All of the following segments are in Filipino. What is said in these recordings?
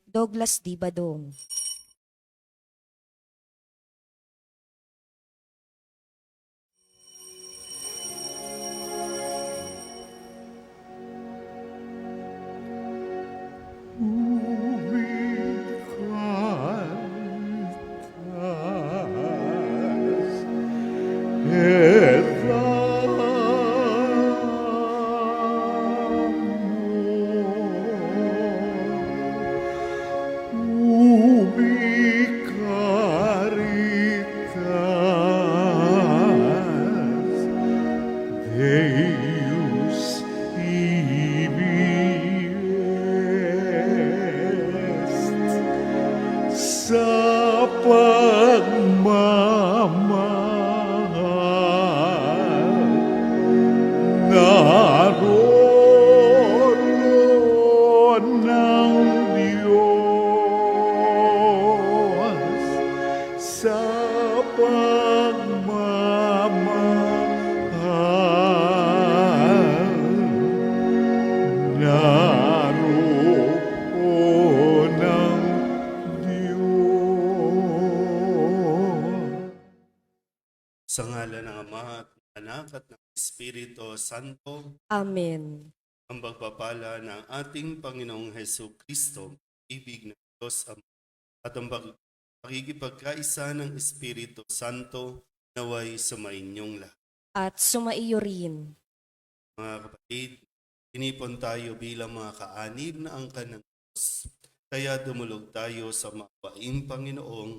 Douglas D. Badong. Deus ibi est sa pagmamahal naroon ng Diyos sa pagmamahal naroon ng Diyos. Sa ngalan ng Ama at ng Anak at ng Espiritu Santo, Amen. ang pagpapala ng ating Panginoong Hesu Kristo, ibig ng Diyos Ama, at ang pakikipagkaisa ng Espiritu Santo naway sumainyong lahat. At sumaiyo rin. Mga kapatid, inipon tayo bilang mga kaanib na angkan ng Diyos, kaya dumulog tayo sa maawaing Panginoong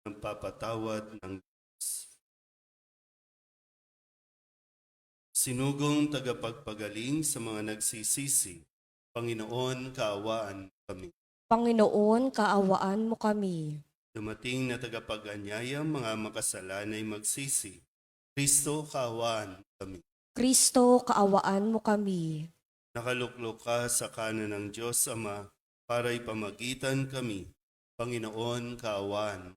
ng papatawad ng Diyos. Sinugong tagapagpagaling sa mga nagsisisi, Panginoon, kaawaan kami. Panginoon, kaawaan mo kami. Dumating na tagapag-anyaya, mga makasalanay magsisi, Kristo, kaawaan kami. Kristo, kaawaan mo kami. Nakaluklok ka sa kanan ng Diyos Ama para ipamagitan kami. Panginoon, kaawaan.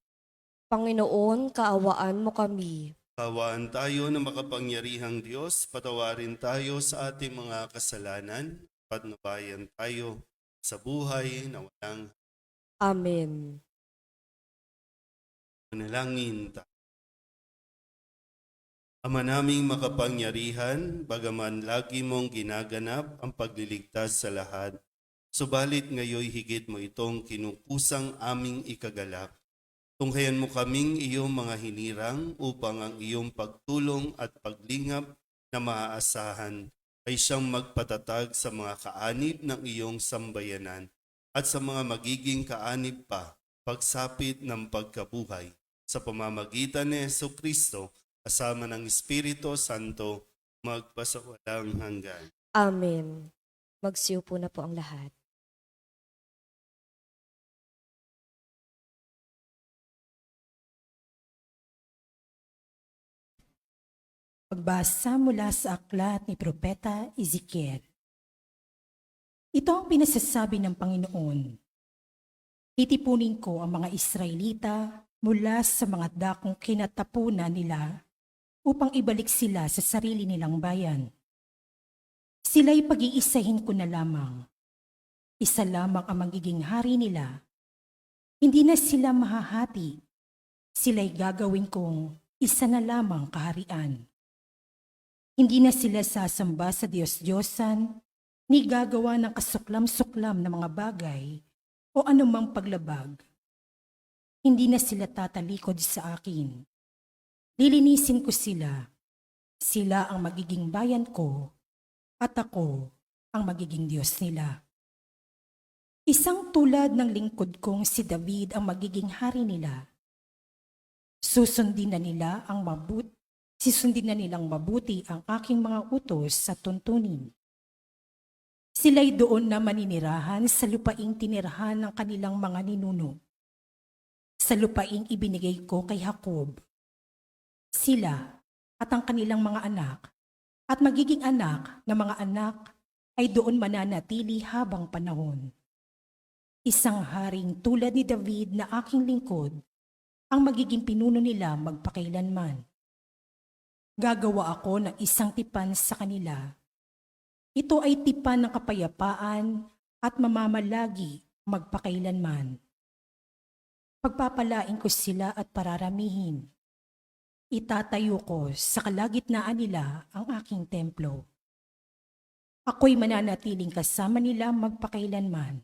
Panginoon, kaawaan mo kami. Kaawaan tayo na makapangyarihang Diyos, patawarin tayo sa ating mga kasalanan, patnubayan tayo sa buhay na walang Amen. manalangin tayo. Ama naming makapangyarihan, bagaman lagi mong ginaganap ang pagliligtas sa lahat, subalit ngayoy higit mo itong kinukusang aming ikagalak. Tunghayan mo kaming iyong mga hinirang upang ang iyong pagtulong at paglingap na maaasahan ay siyang magpatatag sa mga kaanib ng iyong sambayanan at sa mga magiging kaanib pa pagsapit ng pagkabuhay sa pamamagitan ni Hesu Kristo kasama ng Espiritu Santo magpasawalang hanggan. Amen. Magsiupo na po ang lahat. Pagbasa mula sa aklat ni Propeta Ezekiel. Ito ang pinasasabi ng Panginoon. Titipunin ko ang mga Israelita mula sa mga dakong kinatapunan nila upang ibalik sila sa sarili nilang bayan. Sila'y pag-iisahin ko na lamang. Isa lamang ang magiging hari nila. Hindi na sila mahahati. Sila'y gagawin kong isa na lamang kaharian. Hindi na sila sasamba sa Diyos-Diyosan, ni gagawa ng kasuklam-suklam na mga bagay o anumang paglabag. Hindi na sila tatalikod sa akin. Lilinisin ko sila. Sila ang magiging bayan ko at ako ang magiging Diyos nila. Isang tulad ng lingkod kong si David ang magiging hari nila. Susundin na nilang mabuti ang aking mga utos sa tuntunin. Sila'y doon na maninirahan sa lupaing tinirahan ng kanilang mga ninuno. Sa lupaing ibinigay ko kay Jacob. Sila at ang kanilang mga anak at magiging anak na mga anak ay doon mananatili habang panahon. Isang haring tulad ni David na aking lingkod ang magiging pinuno nila magpakailanman. Gagawa ako ng isang tipan sa kanila. Ito ay tipan ng kapayapaan at mamamalagi magpakailanman. Pagpapalain ko sila at pararamihin. Itatayo ko sa kalagitnaan nila ang aking templo. Ako'y mananatiling kasama nila magpakailanman.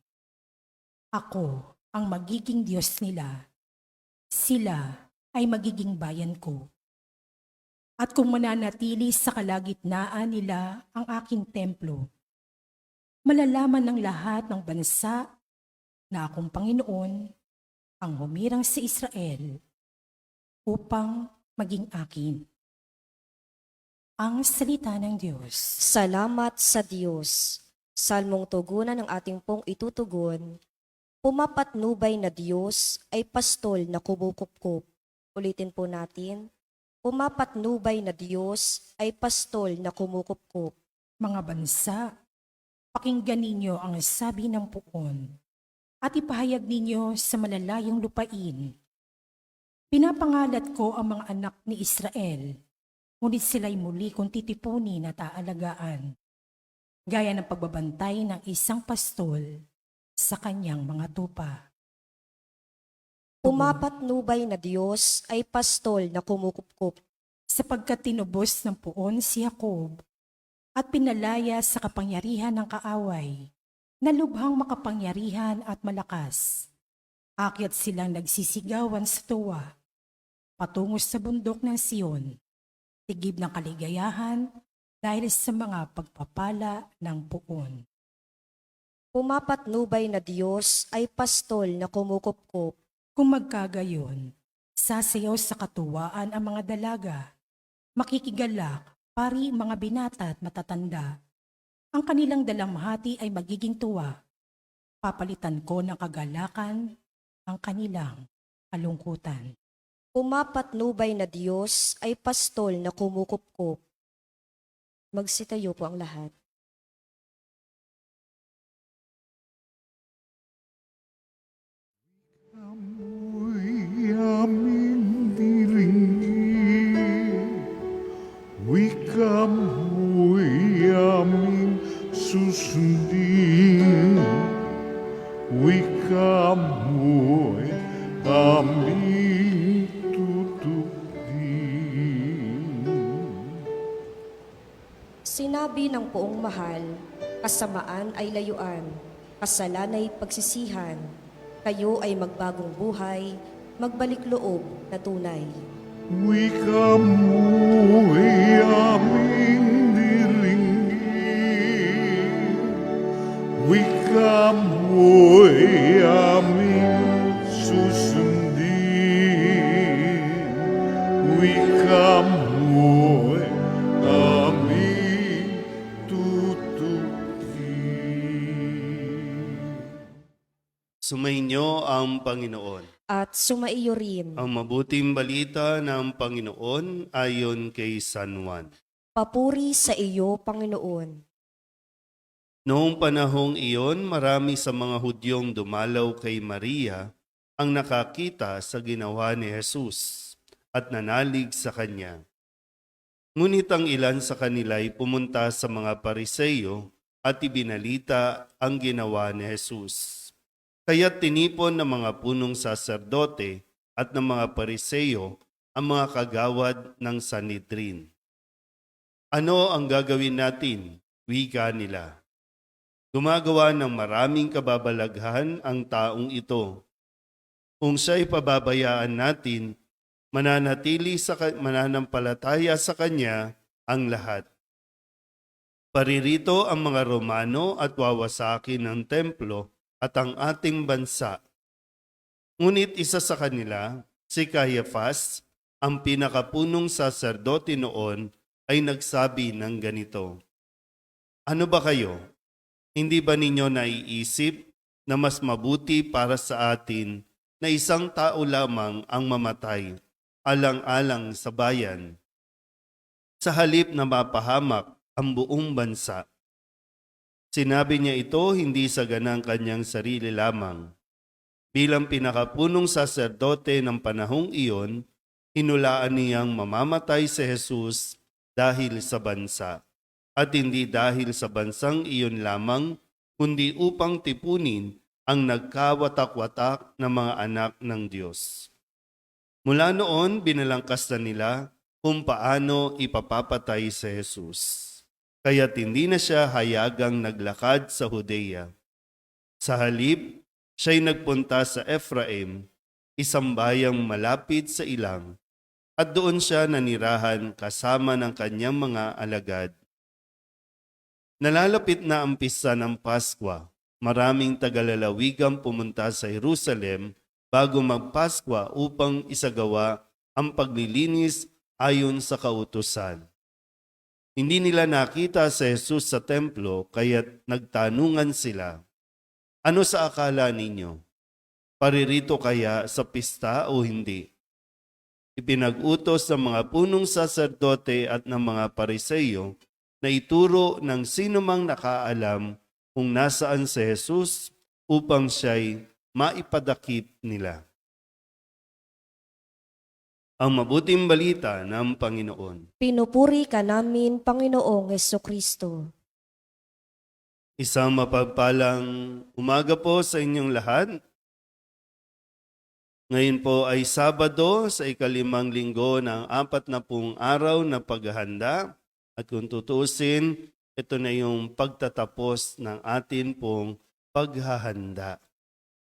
Ako ang magiging Diyos nila. Sila ay magiging bayan ko. At kung mananatili sa kalagitnaan nila ang aking templo, malalaman ng lahat ng bansa na akong Panginoon ang humirang sa Israel upang maging akin. Ang salita ng Diyos. Salamat sa Diyos. Salmong tugunan ng ating pong itutugon. Pumapatnubay na Diyos ay pastol na kumukupkup. Ulitin po natin. Pumapatnubay na Diyos ay pastol na kumukupkup. Mga bansa, pakinggan ninyo ang sabi ng puon at ipahayag ninyo sa malalayong lupain. Pinapangalat ko ang mga anak ni Israel, ngunit sila'y muli kong titipunin at aalagaan, gaya ng pagbabantay ng isang pastol sa kanyang mga tupa. Pumapatnubay na Diyos ay pastol na kumukupkup. Sapagkat tinubos ng puon si Jacob at pinalaya sa kapangyarihan ng kaaway, na lubhang makapangyarihan at malakas. Akyat silang nagsisigawan sa tuwa, patungo sa bundok ng Sion, tigib ng kaligayahan dahil sa mga pagpapala ng puon. Pumapatnubay na Diyos ay pastol na kumukupkup. Kung magkagayon, sasayaw sa katuwaan ang mga dalaga, makikigalak, pari mga binata at matatanda. Ang kanilang dalamhati ay magiging tuwa. Papalitan ko ng kagalakan ang kanilang kalungkutan. Pumapatnubay na Diyos ay pastol na kumukupkup. Magsitayo po ang lahat. Amoy aming diringgin, wika mo'y aming susundin, wika mo'y aming tutupin. Sinabi ng poong mahal, kasamaan ay layuan, kasalan ay pagsisihan, kayo ay magbagong buhay, magbalik loob na tunay. Wika mo'y aming diringgin, wika mo'y aming susundin, wika mo'y aming tutupin. Sumainyo ang Panginoon. At sumaiyo rin, Ang mabuting balita ng Panginoon ayon kay San Juan. papuri sa iyo, Panginoon. Noong panahong iyon, marami sa mga Hudyong dumalaw kay Maria ang nakakita sa ginawa ni Jesus at nanalig sa kanya. Ngunit ang ilan sa kanila ay pumunta sa mga Pariseyo at ibinalita ang ginawa ni Jesus. Kaya't tinipon ng mga punong saserdote at ng mga Pariseyo ang mga kagawad ng Sanhedrin. Ano ang gagawin natin? Wika nila. Gumagawa ng maraming kababalaghan ang taong ito. Kung siya'y pababayaan natin, mananampalataya sa kanya ang lahat. Paririto ang mga Romano at wawasakin ng templo at ang ating bansa. Ngunit isa sa kanila, si Caiaphas, ang pinakapunong saserdote noon, ay nagsabi ng ganito, "Ano ba kayo? Hindi ba ninyo naiisip na mas mabuti para sa atin na isang tao lamang ang mamatay, alang-alang sa bayan, sa halip na mapahamak ang buong bansa?" Sinabi niya ito hindi sa ganang kanyang sarili lamang. Bilang pinakapunong saserdote ng panahong iyon, hinulaan niyang mamamatay si Jesus dahil sa bansa, at hindi dahil sa bansang iyon lamang, kundi upang tipunin ang nagkawatak-watak na mga anak ng Diyos. Mula noon, binalangkas na nila kung paano ipapapatay si Jesus. Kaya't hindi na siya hayagang naglakad sa Judea. Sa halip, siya'y nagpunta sa Ephraim, isang bayang malapit sa ilang, at doon siya nanirahan kasama ng kanyang mga alagad. Nalalapit na ang pista ng Paskwa. Maraming tagalalawigang pumunta sa Jerusalem bago magpaskwa upang isagawa ang paglilinis ayon sa kautusan. Hindi nila nakita si Jesus sa templo kaya't nagtanungan sila, "Ano sa akala ninyo? Paririto kaya sa pista o hindi?" Ipinag-utos ng mga punong saserdote at ng mga Pariseyo na ituro ng sinumang nakaalam kung nasaan si Jesus upang siya'y maipadakip nila. Ang mabuting balita ng Panginoon. Pinupuri ka namin, Panginoong Hesukristo. Isang mapagpalang umaga po sa inyong lahat. Ngayon po ay Sabado sa ikalimang linggo ng 40 araw na paghahanda. At kung tutuusin, ito na yung pagtatapos ng atin pong paghahanda.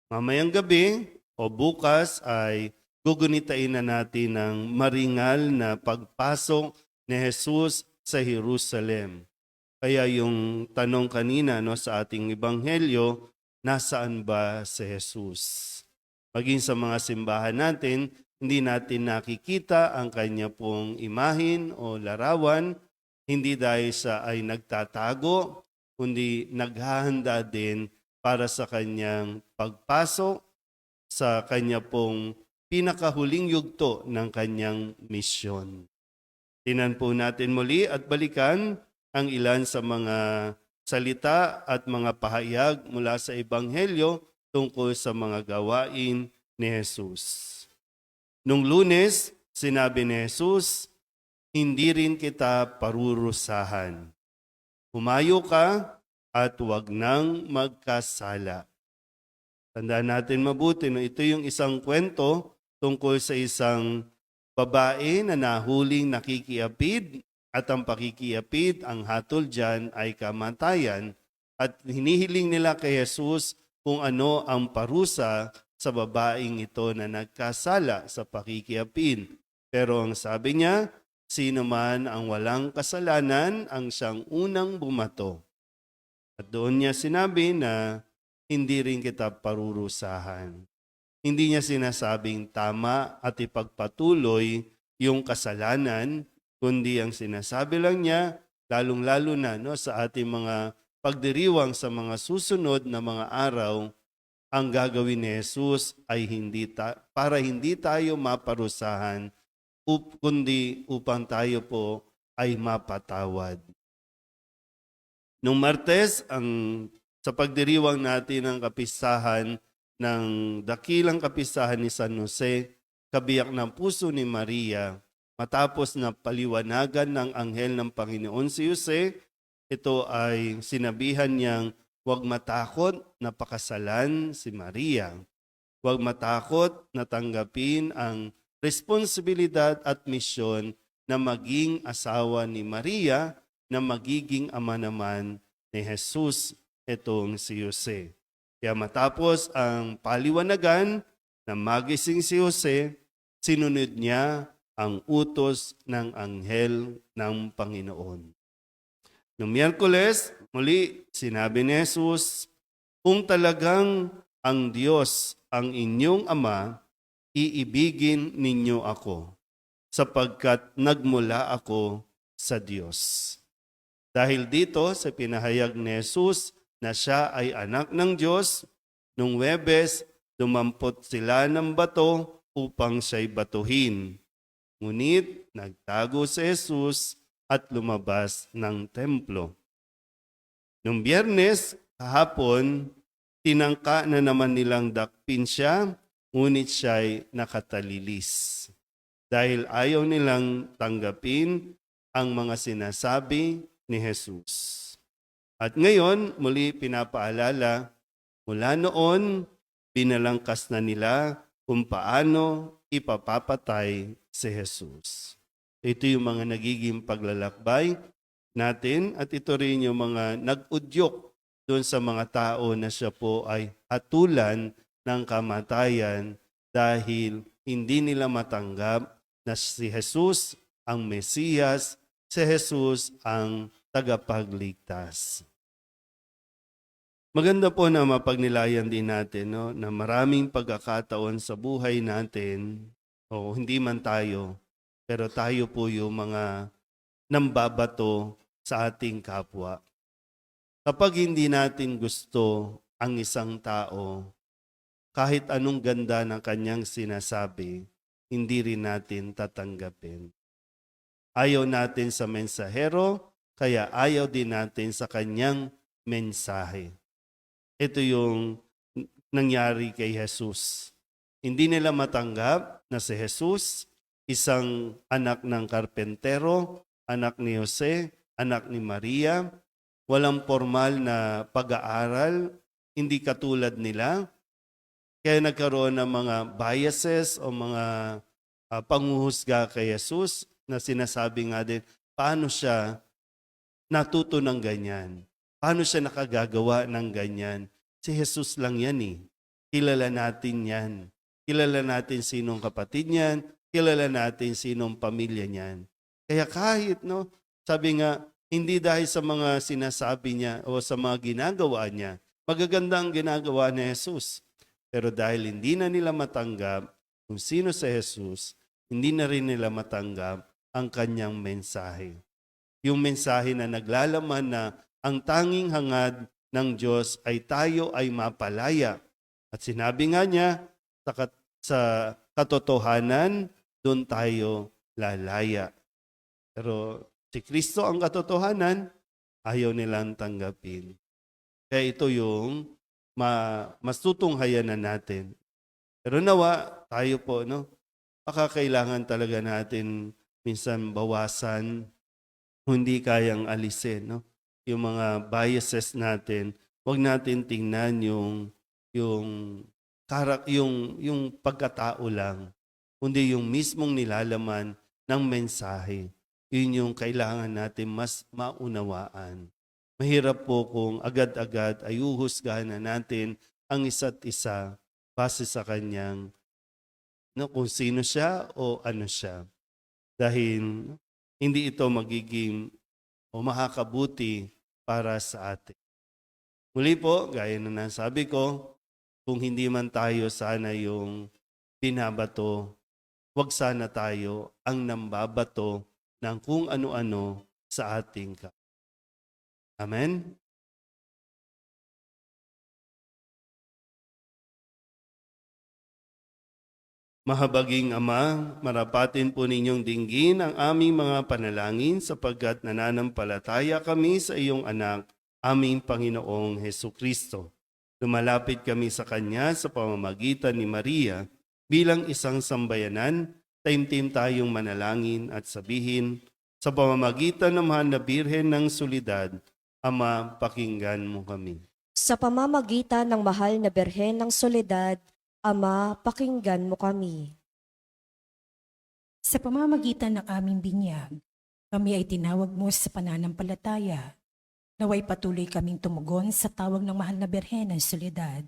Mamayang gabi o bukas ay gugunitain na natin ng maringal na pagpasok ni Jesus sa Jerusalem. Kaya yung tanong kanina sa ating ebanghelyo, nasaan ba si Jesus? Maging sa mga simbahan natin, hindi natin nakikita ang kanya pong imahin o larawan, hindi dahil sa ay nagtatago, kundi naghahanda din para sa kanyang pagpasok sa kanya pong pinakahuling yugto ng kanyang misyon. Tingnan po natin muli at balikan ang ilan sa mga salita at mga pahayag mula sa Ebanghelyo tungkol sa mga gawain ni Jesus. Nung Lunes, sinabi ni Jesus, "Hindi rin kita parurusahan. Humayo ka at huwag nang magkasala." Tandaan natin mabuti, ito yung isang kwento tungkol sa isang babae na nahuling nakikiapid at ang pakikiapid, ang hatol dyan ay kamatayan at hinihiling nila kay Jesus kung ano ang parusa sa babaeng ito na nagkasala sa pakikiapid. Pero ang sabi niya, sino man ang walang kasalanan ang siyang unang bumato. At doon niya sinabi na hindi rin kita parurusahan. Hindi niya sinasabing tama at ipagpatuloy yung kasalanan, kundi ang sinasabi lang niya, lalong-lalo na sa ating mga pagdiriwang sa mga susunod na mga araw, ang gagawin ni Jesus ay para hindi tayo maparusahan, kundi upang tayo po ay mapatawad. Nung Martes, sa pagdiriwang natin ng kapistahan ng dakilang kapistahan ni San Jose, kabiyak ng puso ni Maria, matapos na paliwanagan ng anghel ng Panginoon si Jose, ito ay sinabihan niyang huwag matakot na pakasalan si Maria. Huwag matakot na tanggapin ang responsibilidad at misyon na maging asawa ni Maria na magiging ama naman ni Jesus, itong si Jose. Kaya matapos ang paliwanagan na magising si Jose, sinunod niya ang utos ng anghel ng Panginoon. Noong Miyerkules, muli sinabi ni Jesus, kung talagang ang Diyos ang inyong ama, iibigin ninyo ako, sapagkat nagmula ako sa Diyos. Dahil dito sa pinahayag ni Jesus na siya ay anak ng Diyos, nung Huwebes, dumampot sila ng bato upang siya'y batuhin. Ngunit nagtago si Jesus at lumabas ng templo. Nung Biyernes, kahapon, tinangka na naman nilang dakpin siya, ngunit siya'y nakatalilis. Dahil ayaw nilang tanggapin ang mga sinasabi ni Jesus. At ngayon, muli pinapaalala Mula noon, binalangkas na nila kung paano ipapapatay si Jesus. Ito yung mga nagiging paglalakbay natin at ito rin yung mga nag-udyok doon sa mga tao na siya po ay hatulan ng kamatayan dahil hindi nila matanggap na si Jesus ang Mesiyas, si Jesus ang tagapagligtas. Maganda po na mapagnilayan din natin na maraming pagkakataon sa buhay natin, o hindi man tayo, pero tayo po yung mga nambabato sa ating kapwa. Kapag hindi natin gusto ang isang tao, kahit anong ganda ng kanyang sinasabi, hindi rin natin tatanggapin. Ayaw natin sa mensahero, kaya ayaw din natin sa kanyang mensahe. Ito yung nangyari kay Jesus. Hindi nila matanggap na si Jesus, isang anak ng karpentero, anak ni Jose, anak ni Maria, walang formal na pag-aaral, hindi katulad nila. Kaya nagkaroon ng mga biases o mga panghuhusga kay Jesus na sinasabi nga din, paano siya natuto ng ganyan? Paano siya nakagagawa ng ganyan? Si Jesus lang yan eh. Kilala natin yan. Kilala natin sinong kapatid niyan. Kilala natin sinong pamilya niyan. Kaya kahit, sabi nga, hindi dahil sa mga sinasabi niya o sa mga ginagawa niya, magaganda ang ginagawa ni Jesus. Pero dahil hindi na nila matanggap kung sino si Jesus, hindi na rin nila matanggap ang kanyang mensahe. Yung mensahe na naglalaman na ang tanging hangad ng Diyos ay tayo ay mapalaya. At sinabi nga niya, sa katotohanan, doon tayo lalaya. Pero si Kristo ang katotohanan, ayaw nilang tanggapin. Kaya ito yung mas tutunghayan na natin. Pero nawa, tayo po, baka kailangan talaga natin minsan bawasan, hindi kayang alisin, yung mga biases natin. Huwag natin tingnan yung pagkatao lang, kundi yung mismong nilalaman ng mensahe. Yun yung kailangan natin mas maunawaan. Mahirap po kung agad-agad ay uhusgahan na natin ang isa't isa base sa kanyang kung sino siya o ano siya. Dahil hindi ito magiging o makakabuti para sa atin. Muli po, gaya na nasabi ko, kung hindi man tayo sana yung binabato, wag sana tayo ang nambabato ng kung ano-ano sa ating kapwa. Amen? Mahabaging Ama, marapatin po ninyong dinggin ang aming mga panalangin sapagkat nananampalataya kami sa iyong anak, aming Panginoong Hesukristo. Lumalapit kami sa Kanya sa pamamagitan ni Maria bilang isang sambayanan, taimtim tayong manalangin at sabihin, sa pamamagitan ng mahal na Birhen ng Solidad, Ama, pakinggan mo kami. Sa pamamagitan ng mahal na Birhen ng Soledad, Ama, pakinggan mo kami. Sa pamamagitan ng aming binyag, kami ay tinawag mo sa pananampalataya. Naway patuloy kaming tumugon sa tawag ng mahal na Birhen ng Soledad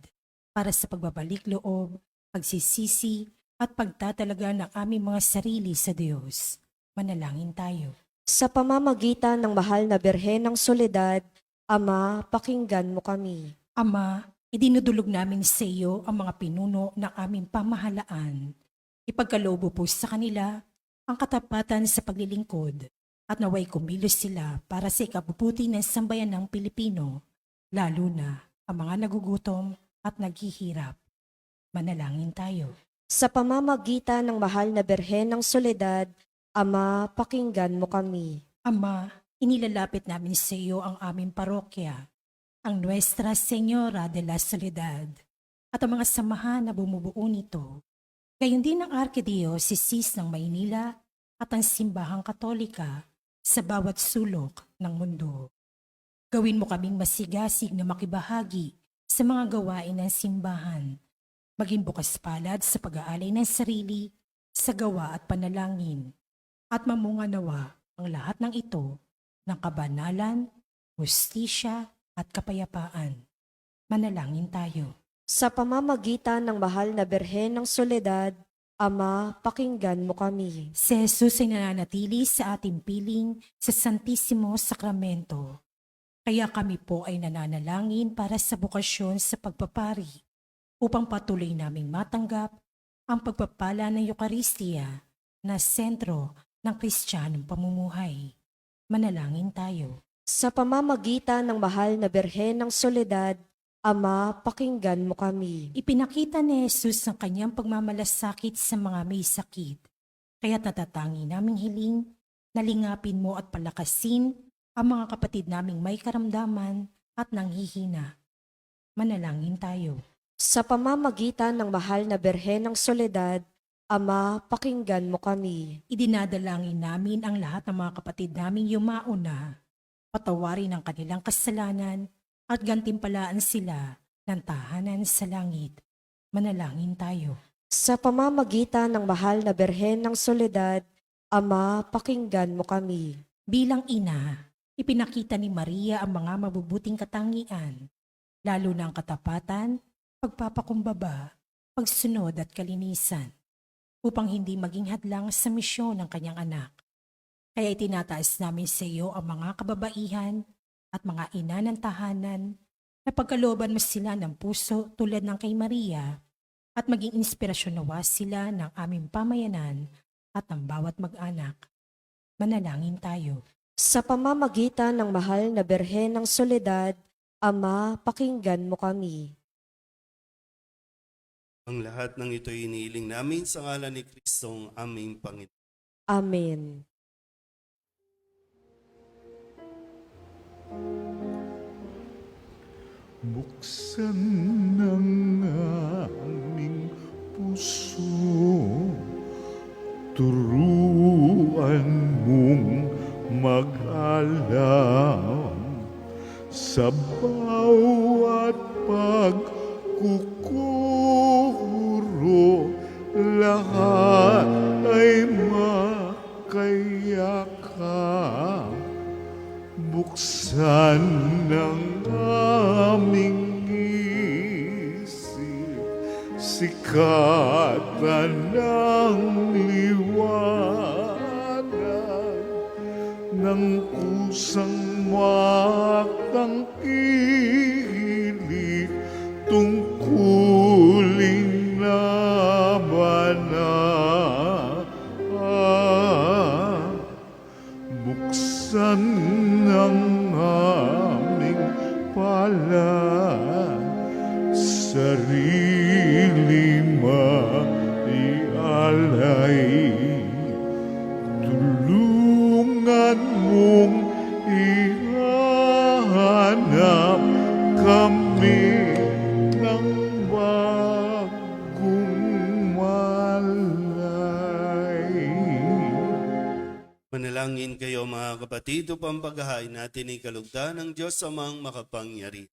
para sa pagbabalik loob, pagsisisi at pagtatalaga ng aming mga sarili sa Diyos. Manalangin tayo. Sa pamamagitan ng mahal na Birhen ng Soledad, Ama, pakinggan mo kami. Ama, idinudulog namin sa iyo ang mga pinuno ng aming pamahalaan. Ipagkaloob po sa kanila ang katapatan sa paglilingkod at naway kumilos sila para sa ikabubuti ng sambayan ng Pilipino, lalo na ang mga nagugutom at naghihirap. Manalangin tayo. Sa pamamagitan ng mahal na Birhen ng Soledad, Ama, pakinggan mo kami. Ama, inilalapit namin sa iyo ang aming parokya, ang Nuestra Señora de la Soledad, at ang mga samahan na bumubuo nito. Gayon din ang Arkidiocese ng Maynila at ang Simbahang Katolika sa bawat sulok ng mundo. Gawin mo kaming masigasig na makibahagi sa mga gawain ng simbahan. Maging bukas palad sa pag-aalay ng sarili, sa gawa at panalangin. At mamunga nawa ang lahat ng ito ng kabanalan, hustisya at kapayapaan. Manalangin tayo. Sa pamamagitan ng mahal na Birhen ng Soledad, Ama, pakinggan mo kami. Si Jesus ay nananatili sa ating piling sa Santisimo Sakramento. Kaya kami po ay nananalangin para sa bukasyon sa pagpapari upang patuloy naming matanggap ang pagpapala ng Eukaristiya na sentro ng Kristiyanong pamumuhay. Manalangin tayo. Sa pamamagitan ng mahal na Birhen ng Soledad, Ama, pakinggan mo kami. Ipinakita ni Jesus ang kanyang pagmamalasakit sa mga may sakit. Kaya't natatangi naming hiling, nalingapin mo at palakasin ang mga kapatid naming may karamdaman at nanghihina. Manalangin tayo. Sa pamamagitan ng mahal na Birhen ng Soledad, Ama, pakinggan mo kami. Idinadalangin namin ang lahat ng mga kapatid naming yumauna. Patawarin ang kanilang kasalanan at gantimpalaan sila ng tahanan sa langit. Manalangin tayo. Sa pamamagitan ng mahal na Birhen ng Soledad, Ama, pakinggan mo kami. Bilang ina, ipinakita ni Maria ang mga mabubuting katangian, lalo na ang katapatan, pagpapakumbaba, pagsunod at kalinisan, upang hindi maging hadlang sa misyon ng kanyang anak. Kaya itinataas namin sa iyo ang mga kababaihan at mga ina ng tahanan na pagkalooban mo sila ng puso tulad ng kay Maria at maging inspirasyon nawa sila ng aming pamayanan at ng bawat mag-anak. Manalangin tayo. Sa pamamagitan ng mahal na Birhen ng Soledad, Ama, pakinggan mo kami. Ang lahat ng ito inihiling namin sa ngalan ni Kristong aming Panginoon. Amen. Buksan ng aming puso, turuan mong mag-alam sa bawat pagkukuro, lahat ay makayakap. Buksan ng aming isip, sikatan ng liwanag ng kusang makangkilig tungkuling labanan. Buksan ng aming palad, sarili maialay. Tulungan mong ihanap kami ng bagong malay. Manalangin kayo mga kapatid upang paghahain natin ay kalugdan ng Diyos amang makapangyari.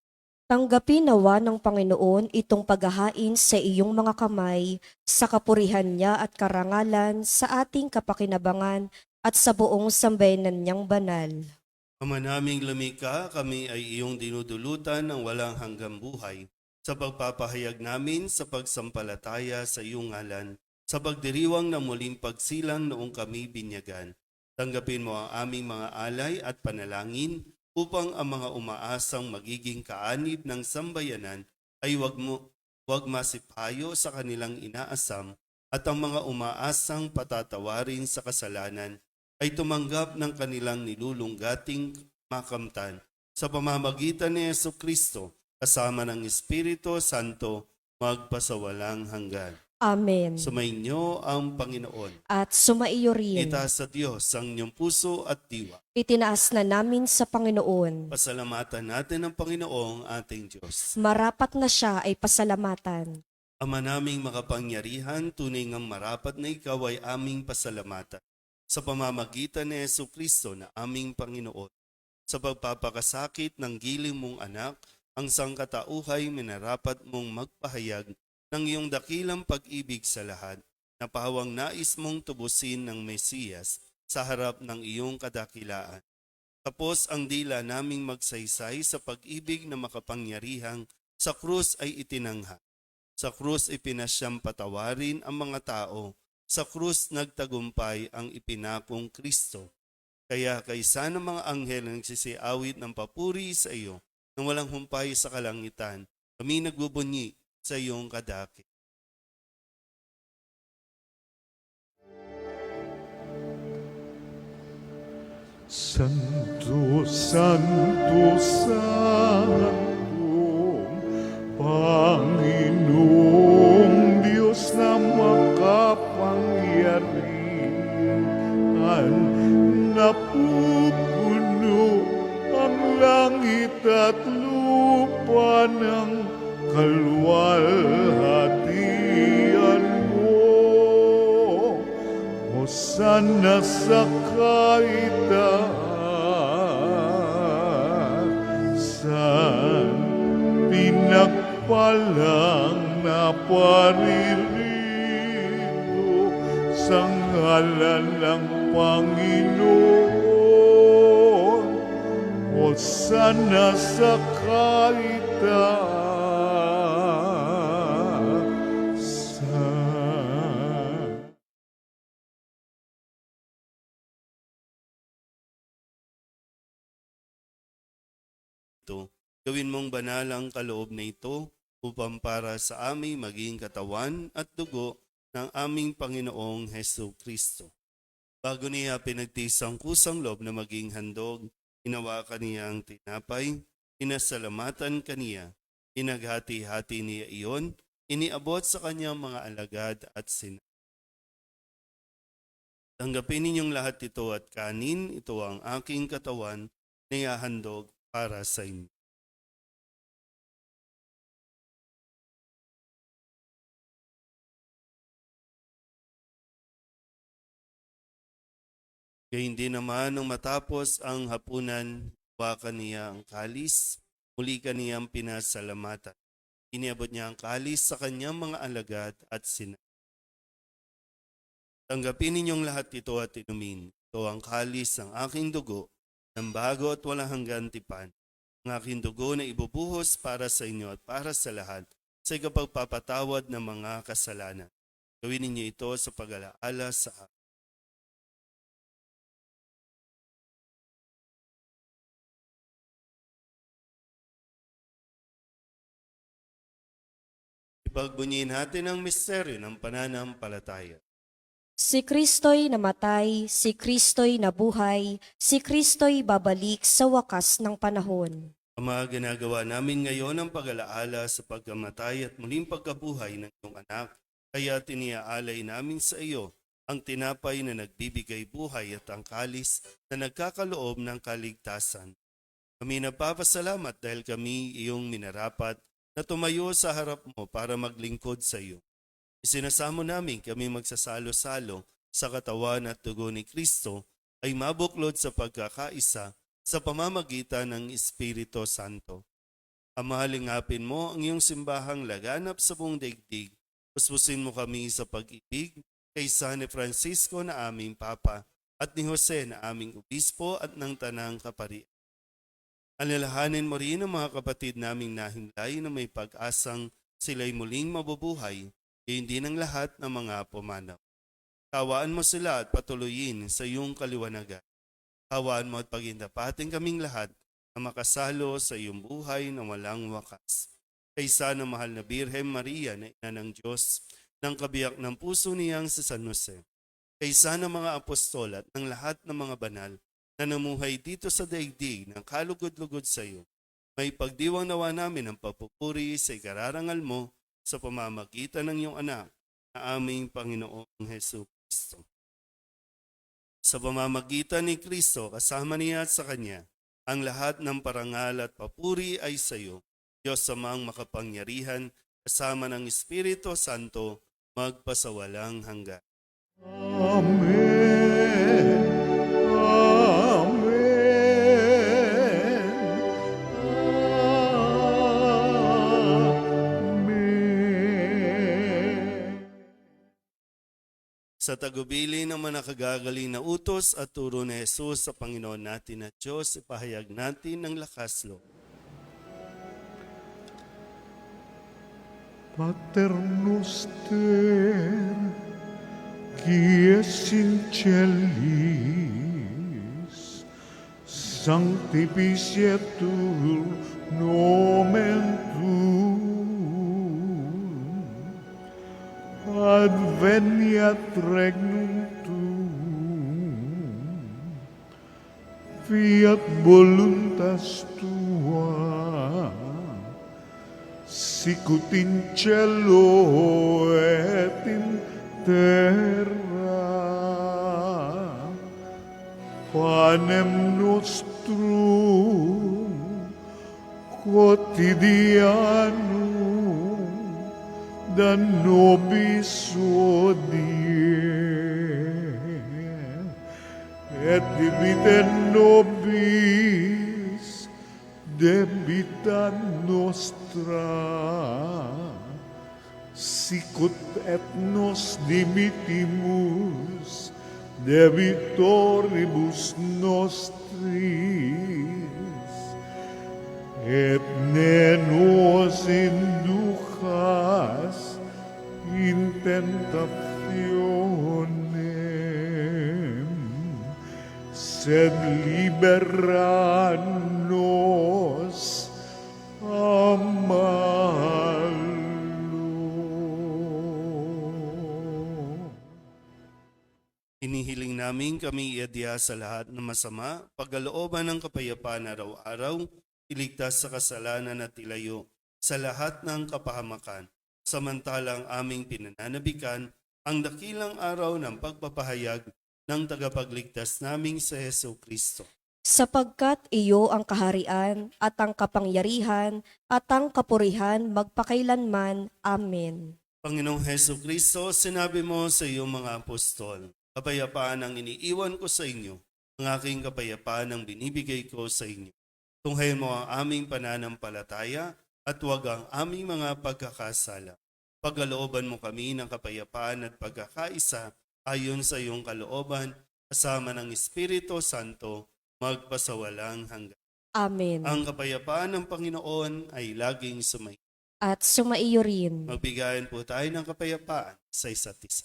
Tanggapin nawa ng Panginoon itong paghahain sa iyong mga kamay, sa kapurihan niya at karangalan, sa ating kapakinabangan at sa buong sambayanan niyang banal. Ama naming lumikha, kami ay iyong dinudulutan ng walang hanggang buhay sa pagpapahayag namin sa pagsampalataya sa iyong ngalan, sa pagdiriwang ng muling pagsilang noong kami binyagan. Tanggapin mo ang aming mga alay at panalangin upang ang mga umaasang magiging kaanib ng sambayanan ay wag masipayo sa kanilang inaasam at ang mga umaasang patatawarin sa kasalanan ay tumanggap ng kanilang nilulunggating makamtan sa pamamagitan ni Jesucristo kasama ng Espiritu Santo magpasawalang hanggan. Amen. Sumainyo ang Panginoon. At sumaiyo rin. Itaas sa Diyos ang inyong puso at diwa. Itinaas na namin sa Panginoon. Pasalamatan natin ang Panginoong ating Diyos. Marapat na siya ay pasalamatan. Ama naming makapangyarihan, tunay ngang marapat na ikaw ay aming pasalamatan sa pamamagitan ni Jesucristo na aming Panginoon, sa pagpapakasakit ng giling mong anak ang sangkatauhay minarapat mong magpahayag ng iyong dakilang pag-ibig sa lahat, na pawang nais mong tubusin ng Mesiyas sa harap ng iyong kadakilaan. Tapos ang dila naming magsaysay sa pag-ibig na makapangyarihang sa krus ay itinangha. Sa krus ipinasyang patawarin ang mga tao. Sa krus nagtagumpay ang ipinakong Kristo. Kaya kaysa ng mga anghel na nagsisiawit ng papuri sa iyo, nang walang humpay sa kalangitan, kami nagbubunyi sa iyong kadakil. Santo, Santo, Santo, Panginoong Diyos na makapangyarihan, napupuno ang langit at lupa ng kalwalhatian mo. Hosana sa kaitaasan, pinagpalang na paririto sa ngalan ng Panginoon. Hosana sa kaitaasan. Ito, gawin mong banal ang kaloob na ito upang para sa aming maging katawan at dugo ng aming Panginoong Hesu Kristo. Bago niya pinagtiis ang kusang loob na maging handog, hinawakan niya ang tinapay, inasalamatan kaniya, inaghati-hati niya iyon, iniabot sa kanyang mga alagad at sinabi, tanggapin ninyong lahat ito at kanin, ito ang aking katawan na ihahandog para sa inyo. Gayun din naman nung matapos ang hapunan, hawakan niya ang kalis, muli kaniyang pinasalamatan. Iniabot niya ang kalis sa kanyang mga alagad at sinabi, tanggapin ninyong lahat ito at inumin. Ito ang kalis ng aking dugo, ng bago at walang hanggan tipan. Ang aking dugo na ibubuhos para sa inyo at para sa lahat sa ikapagpapatawad ng mga kasalanan. Gawin ninyo ito sa pag-alaala sa akin. Ipagbunyiin natin ang misteryo ng pananampalataya. Si Kristo'y namatay, si Kristo'y nabuhay, si Kristo'y babalik sa wakas ng panahon. Ama, ginagawa namin ngayon ang pag-alaala sa pagkamatay at muling pagkabuhay ng iyong anak, kaya tiniaalay namin sa iyo ang tinapay na nagbibigay buhay at ang kalis na nagkakaloob ng kaligtasan. Kami nagpapasalamat dahil kami iyong minarapat na tumayo sa harap mo para maglingkod sa iyo. Isinasamo namin kami magsasalo-salo sa katawan at dugo ni Kristo ay mabuklod sa pagkakaisa sa pamamagitan ng Espiritu Santo. Ama, halingapin mo ang iyong simbahang laganap sa buong daigdig. Puspusin mo kami sa pag-ibig kay San Francisco na aming Papa at ni Jose na aming Obispo at ng Tanang Kaparian. Alalahanin mo rin ang mga kapatid naming nahimlay na may pag-asang sila'y muling mabubuhay, gayon din ang lahat ng mga pumanaw. Kawaan mo sila at patuloyin sa iyong kaliwanagan. Kawaan mo at pagindapatin kaming lahat na makasalo sa iyong buhay na walang wakas. Kaysa ng mahal na Birhen Maria na ina ng Diyos, ng kabiyak ng puso niyang si San Jose. Kaysa ng mga apostol at ng lahat ng mga banal na namuhay dito sa daigdig ng kalugod-lugod sa iyo, may pagdiwang nawa namin ang papupuri sa ikararangal mo sa pamamagitan ng iyong anak na aming Panginoong Hesu Kristo. Sa pamamagitan ni Kristo, kasama niya at sa Kanya, ang lahat ng parangal at papuri ay sa iyo, Diyos Amang makapangyarihan, kasama ng Espiritu Santo, magpasawalang hanggan. Amen. Amen. Sa tagubili ng mga nakagagaling na utos at turo ni Jesus sa Panginoon natin na Diyos, ipahayag natin ng lakas loob. Pater noster, qui es in celis, sanctificetur nomen tuum, adveniat regnum tuum, fiat voluntas tua, sicut in cielo et in terra. Panem nostrum quotidianum da nobis hodie, et dimitte nobis debita nostra, sicut et nos dimittimus debitoribus nostris, et ne nos inducas in tentationem, sed libera nos a malo. Hinihiling namin kami iadya sa lahat ng masama, pagkalooban ng kapayapaan araw-araw, iligtas sa kasalanan at ilayo sa lahat ng kapahamakan. Samantalang aming pinananabikan ang dakilang araw ng pagpapahayag ng tagapagligtas naming sa Hesu Kristo. Sapagkat iyo ang kaharian at ang kapangyarihan at ang kapurihan magpakailanman. Amen. Panginoong Hesu Kristo, sinabi mo sa iyong mga apostol, kapayapaan ang iniiwan ko sa inyo, ang aking kapayapaan ang binibigay ko sa inyo. Tunghayin mo ang aming pananampalataya at huwag ang aming mga pagkakasala. Pagkalooban mo kami ng kapayapaan at pagkakaisa ayon sa iyong kalooban, kasama ng Espiritu Santo, magpasawalang hanggan. Amen. Ang kapayapaan ng Panginoon ay laging sumay. At sumaiyo rin. Magbigayan po tayo ng kapayapaan sa isa't isa.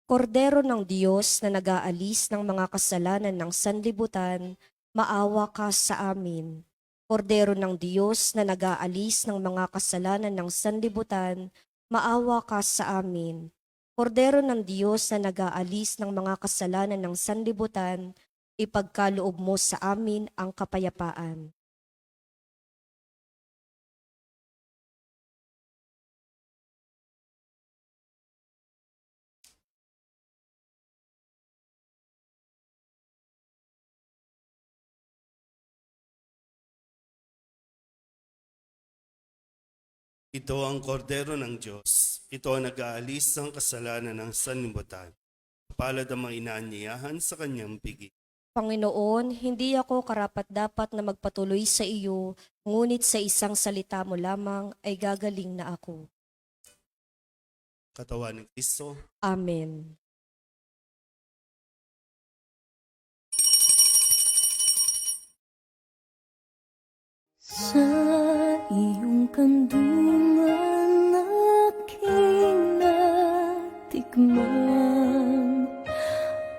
Kordero ng Diyos na nag-aalis ng mga kasalanan ng sanlibutan, maawa ka sa amin. Kordero ng Diyos na nag-aalis ng mga kasalanan ng sanlibutan, maawa ka sa amin. Kordero ng Diyos na nag-aalis ng mga kasalanan ng sanlibutan, ipagkaloob mo sa amin ang kapayapaan. Ito ang kordero ng Diyos. Ito ang nag-aalis ng kasalanan ng sanlibutan. Palad ang mga inaanyayahan sa kanyang piging. Panginoon, hindi ako karapat-dapat na magpatuloy sa iyo, ngunit sa isang salita mo lamang ay gagaling na ako. Katawan ng Kristo. Amen. Sa iyong kandungan aking natikman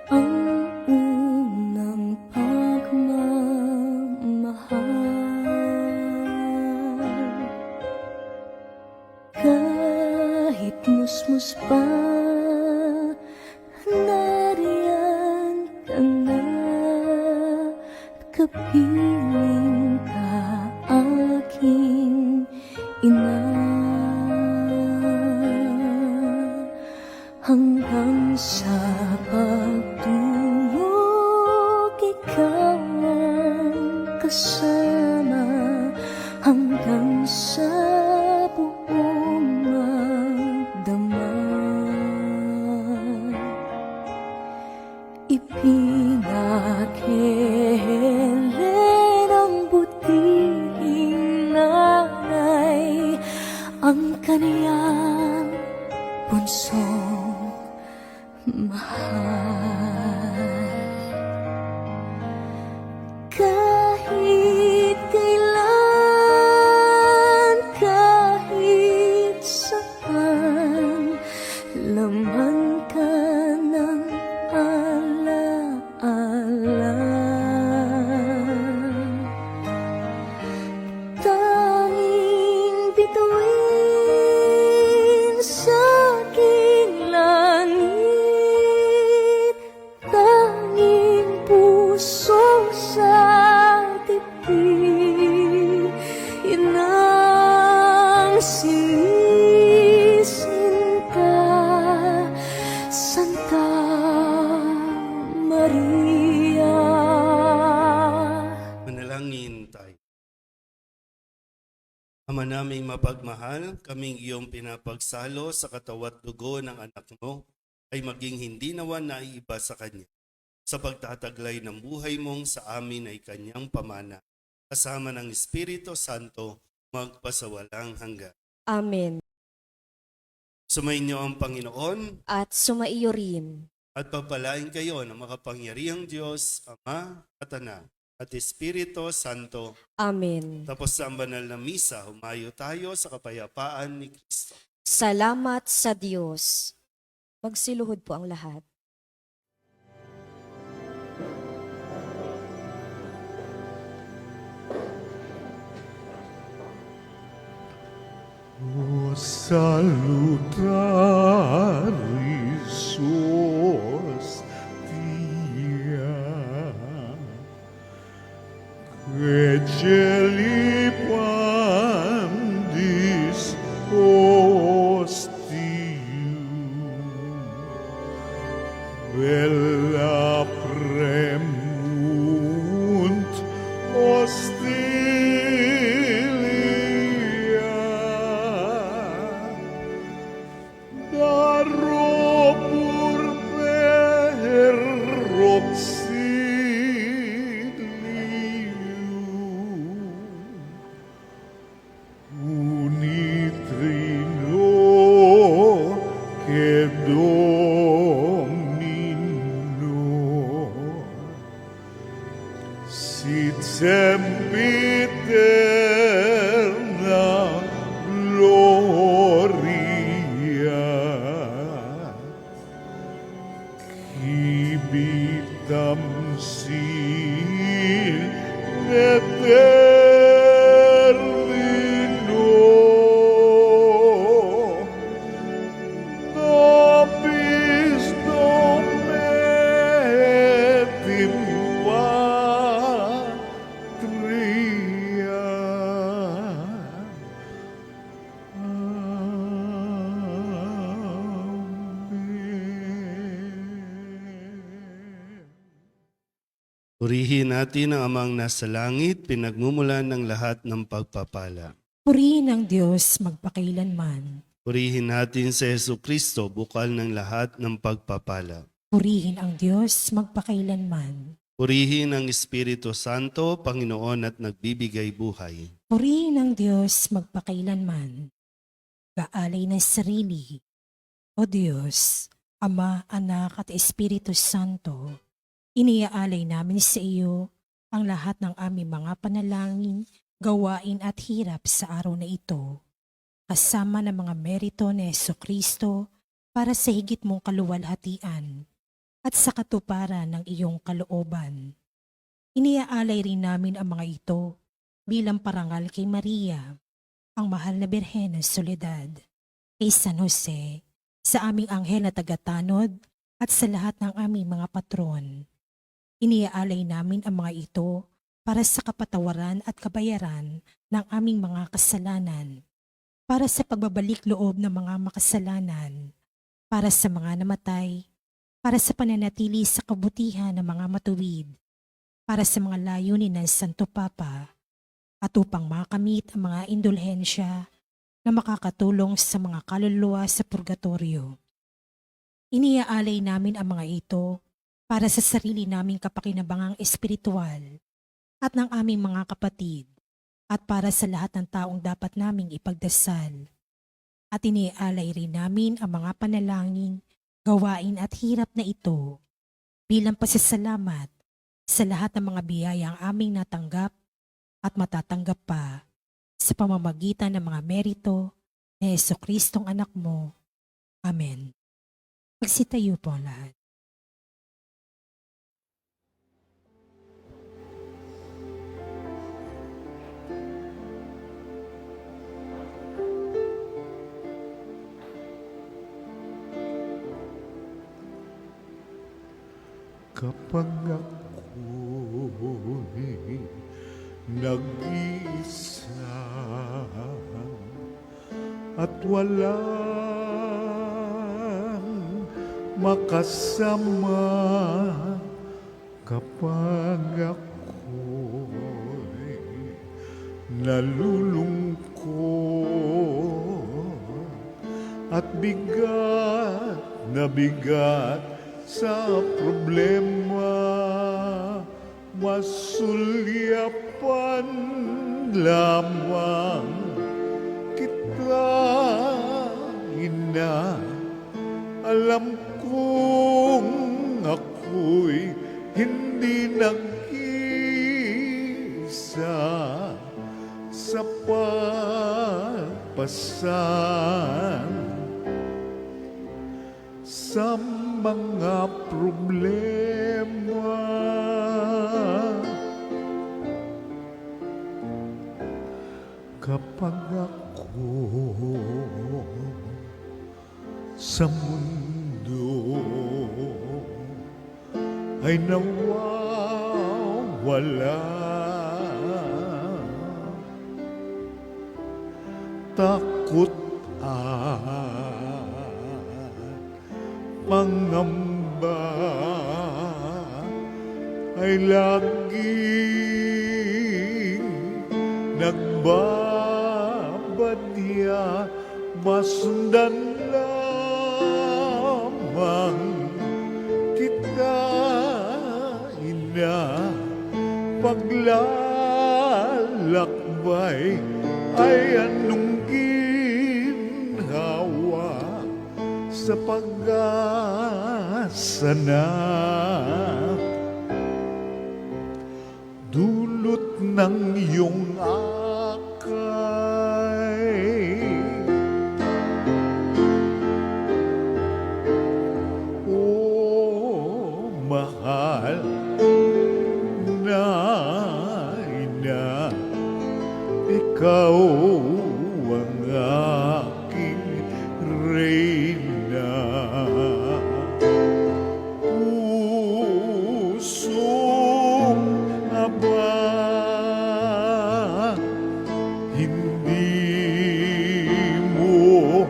ang unang pagmamahal. Kahit musmus pa, nariyan ka na, kapiling ka aking ina. Hanggang sa pagtulog, ikaw ang kasama. Hanggang sa buong magdama, ipinakilin ang buti Ama naming mapagmahal, kaming iyong pinapagsalo sa katawat dugo ng anak mo ay maging hindi naman naiiba sa kanya. Sa pagtataglay ng buhay mong sa amin ay kanyang pamana, kasama ng Espiritu Santo, magpasawalang hanggan. Amen. Sumainyo ang Panginoon At sumaiyo rin. at pagpalain kayo ng makapangyarihang Diyos, Ama at Anak at Espiritu Santo. Amen. Tapos sa banal na misa, humayo tayo sa kapayapaan ni Kristo. Salamat sa Diyos. Magsiluhod po ang lahat. O salutaris hostia, que celi pandis ostium, bella premunt hostilia, Darro purper auxilium, unitrino que domino, sit sempiterna gloria, Ibitam sin eterno, nobis dometim patria. Amen. Purihin natin ang amang nasa langit, pinagmumulan ng lahat ng pagpapala. Purihin ang Diyos magpakailanman. Purihin natin sa Yesu Kristo, bukal ng lahat ng pagpapala. Purihin ang Diyos magpakailanman. Purihin ang Espiritu Santo, Panginoon at nagbibigay buhay. Purihin ang Diyos magpakailanman. Gaalay ng sarili. O Diyos, Ama, Anak at Espiritu Santo, iniaalay namin sa iyo ang lahat ng aming mga panalangin, gawain at hirap sa araw na ito, kasama ng mga merito ni Jesucristo para sa higit mong kaluwalhatian at sa katuparan ng iyong kalooban. Iniaalay rin namin ang mga ito bilang parangal kay Maria, ang mahal na Birhen ng Soledad, kay San Jose, sa aming anghel na tagatanod at sa lahat ng aming mga patron. Iniaalay namin ang mga ito para sa kapatawaran at kabayaran ng aming mga kasalanan, para sa pagbabalik loob ng mga makasalanan, para sa mga namatay, para sa pananatili sa kabutihan ng mga matuwid, para sa mga layunin ng Santo Papa, at upang makamit ang mga indulhensya na makakatulong sa mga kaluluwa sa purgatorio. Iniaalay namin ang mga ito para sa sarili naming kapakinabangang espiritual at ng aming mga kapatid at para sa lahat ng taong dapat naming ipagdasal. At iniaalay rin namin ang mga panalangin, gawain at hirap na ito bilang pasasalamat sa lahat ng mga biyayang aming natanggap at matatanggap pa sa pamamagitan ng mga merito ni Jesucristong anak mo. Amen. Magsitayo po ang lahat. Kapag ako'y nag-iisa at walang makasama, kapag ako'y nalulungkot ko at bigat na bigat sa problema, masulyapan lamang kita, ina. Alam kong ako'y hindi nag-isa sa pagpasan sa mga problema. Kapag ako sa mundo ay nawawala, takot at pangamba ay laging nagbabadya, masundan lamang kita, ina. Paglalakbay ay anong ginhawa sa pag-asa na dulot ng iyong akay. Oh, mahal na ina, ikaw ang aking reyna. Pusong aba, hindi mo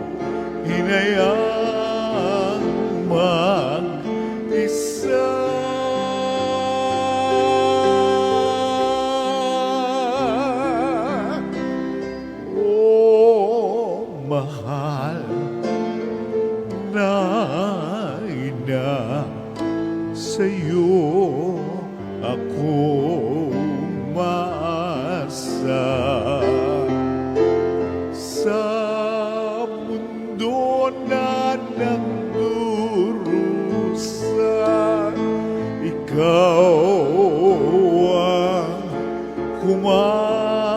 hinayang mag-isa. Oh, mahal na ina, sa'yo ako maasa. Sa mundo na nagdurusa, ikaw ang kumakali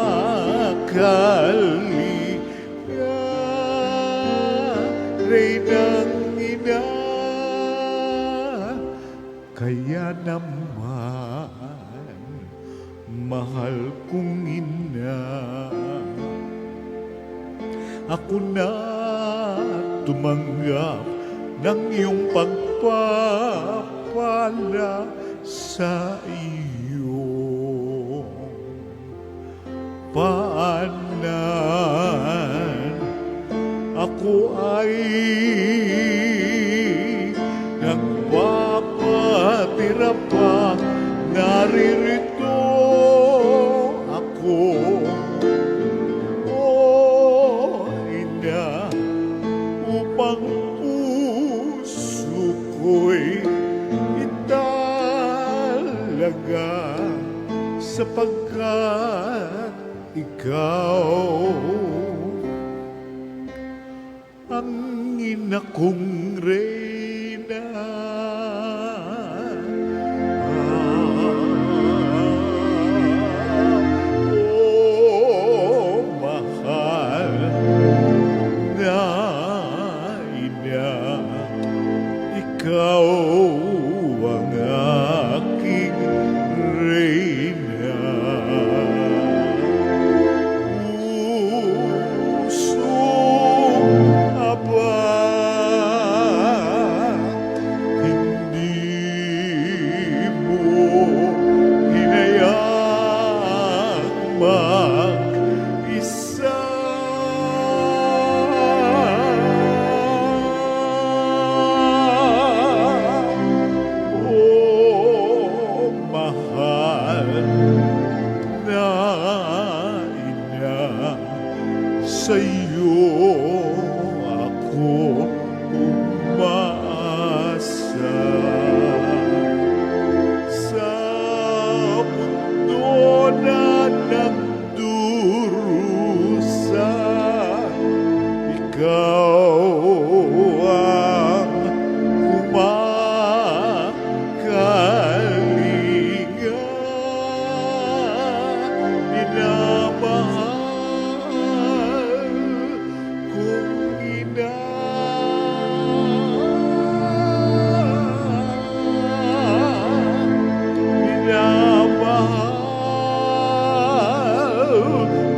Reynang ina. Kaya naman, mahal kong ina, ako na tumanggap ng iyong pagpapala sa iyo. Paanan ako ay nagpapatira pa, naririto ako. Oh, ina, upang puso ko'y italaga, sapagkat ikaw ang ina kong reyna. Oh, mahal na ina, ikaw ang aking reyna. Pusong aba, sa iyo ako umaasa. Sa mundo na nagdurusa, ikaw ang kumakalinga. Minamahal kong ina. Minamahal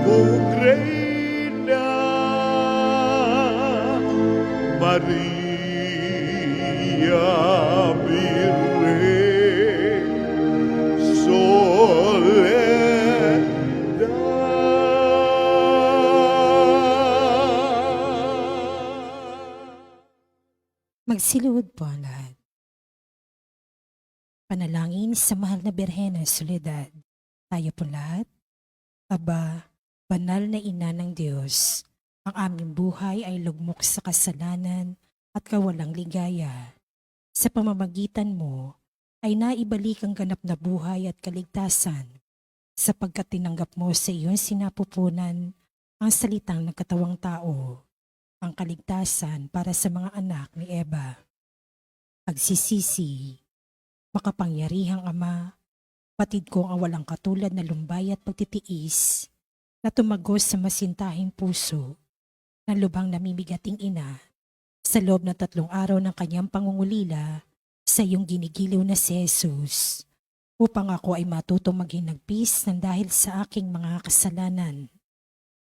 kong Reyna. Maria Virgen Soledad. Magsiluhod po ang lahat. Panalangin sa mahal na Birhen ng Soledad. Tayo po lahat. Aba, banal na ina ng Diyos, ang aming buhay ay lugmok sa kasalanan at kawalang ligaya. Sa pamamagitan mo ay naibalik ang ganap na buhay at kaligtasan sapagkat tinanggap mo sa iyong sinapupunan ang salitang nagkatawang tao, ang kaligtasan para sa mga anak ni Eva. Pagsisisi, makapangyarihang Ama, batid ko ang walang katulad na lumbay at pagtitiis na tumagos sa masintahing puso ng lubhang namimigating ina sa loob ng 3 araw ng kanyang pangungulila sa iyong ginigiliw na si Jesus, upang ako ay matutong maghinagpis ng dahil sa aking mga kasalanan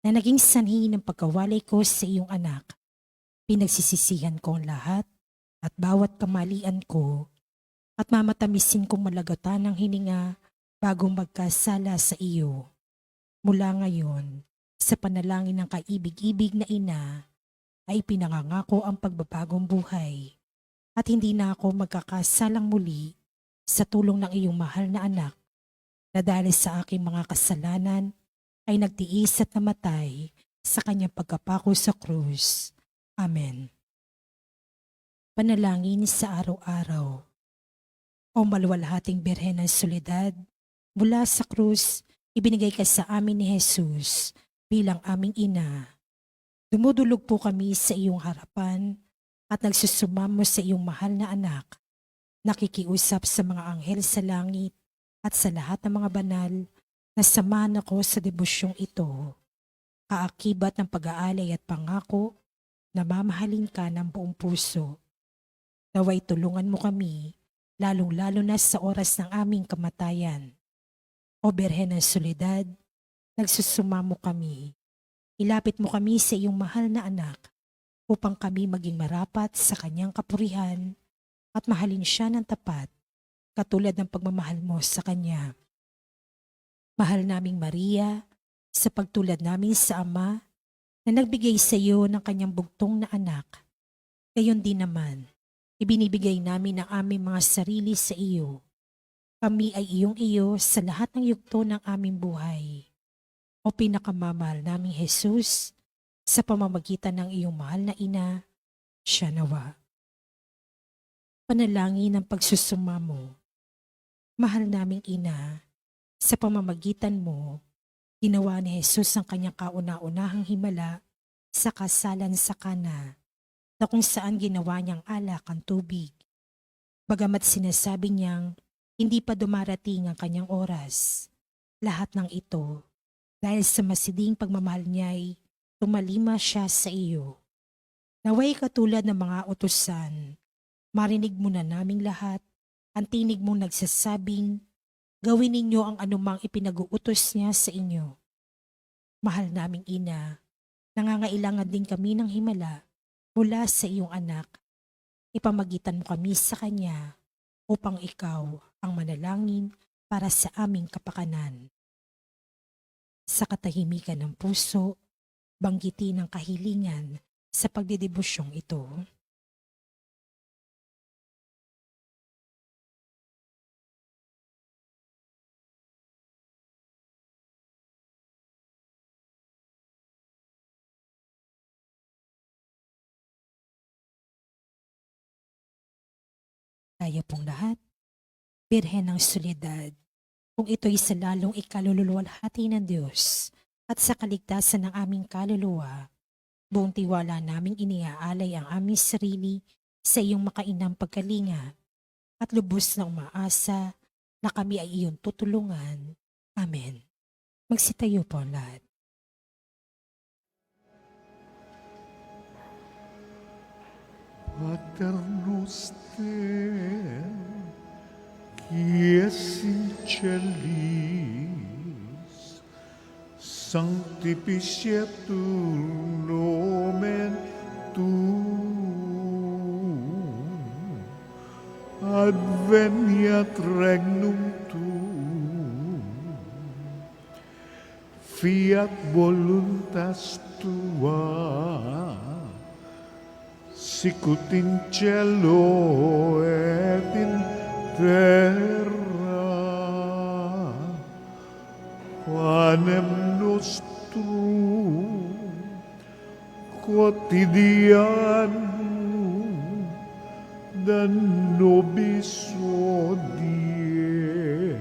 na naging sanhi ng pagkawalay ko sa iyong anak. Pinagsisisihan ko ang lahat at bawat kamalian ko at mamatamisin kong malagatan ng hininga bago magkasala sa iyo. Mula ngayon, sa panalangin ng kaibig-ibig na ina, ay pinangangako ang pagbabagong buhay at hindi na ako magkakasalang muli sa tulong ng iyong mahal na anak na dahil sa aking mga kasalanan ay nagtiis at namatay sa kanyang pagkapako sa krus. Amen. Panalangin sa araw-araw. O maluwalhating Birhen ng Soledad, mula sa krus, ibinigay ka sa amin ni Jesus bilang aming ina. Dumudulog po kami sa iyong harapan at nagsusumamo sa iyong mahal na anak. Nakikiusap sa mga anghel sa langit at sa lahat ng mga banal na samahan ako sa debusyong ito. Kaakibat ng pag-aalay at pangako na mamahalin ka ng buong puso. Naway tulungan mo kami, lalong-lalo na sa oras ng aming kamatayan. O Birhen ng Soledad, nagsusumamo kami. Ilapit mo kami sa iyong mahal na anak upang kami maging marapat sa kanyang kapurihan at mahalin siya ng tapat katulad ng pagmamahal mo sa kanya. Mahal naming Maria, sa pagtulad namin sa Ama na nagbigay sa iyo ng kanyang bugtong na anak, gayon din naman, ibinibigay namin ang aming mga sarili sa iyo. Kami ay iyong iyo sa lahat ng yugto ng aming buhay. O pinakamamahal naming Jesus, sa pamamagitan ng iyong mahal na ina, siya nawa. Panalangin ng pagsusumamo. Mahal naming ina, sa pamamagitan mo, ginawa ni Jesus ang kanyang kauna-unahang himala sa kasalan sa Kana, na kung saan ginawa niyang alak ang tubig. Bagamat sinasabi niyang hindi pa dumarating ang kanyang oras, lahat ng ito dahil sa masiding pagmamahal niya ay tumalima siya sa iyo. Naway katulad ng mga utusan, marinig mo na naming lahat ang tinig mong nagsasabing, gawin ninyo ang anumang ipinag-uutos niya sa inyo. Mahal naming ina, nangangailangan din kami ng himala mula sa iyong anak. Ipamagitan mo kami sa kanya upang ikaw ang manalangin para sa aming kapakanan. Sa katahimikan ng puso, banggitin ang kahilingan sa pagdidebusyong ito. Tayo pong lahat, Birhen ng Soledad, kung ito'y sa lalong ikaluluwalhati ng Diyos at sa kaligtasan ng aming kaluluwa, buong tiwala naming iniaalay ang aming sarili sa iyong makainang pagkalinga at lubos na umaasa na kami ay iyong tutulungan. Amen. Magsitayo po ang lahat. Pater noster, qui es in celis, sanctificetur nomen tuum, adveniat regnum tuum, fiat voluntas tua, sicut in cielo et in terra. Panem nostrum quotidianum da nobis hodie,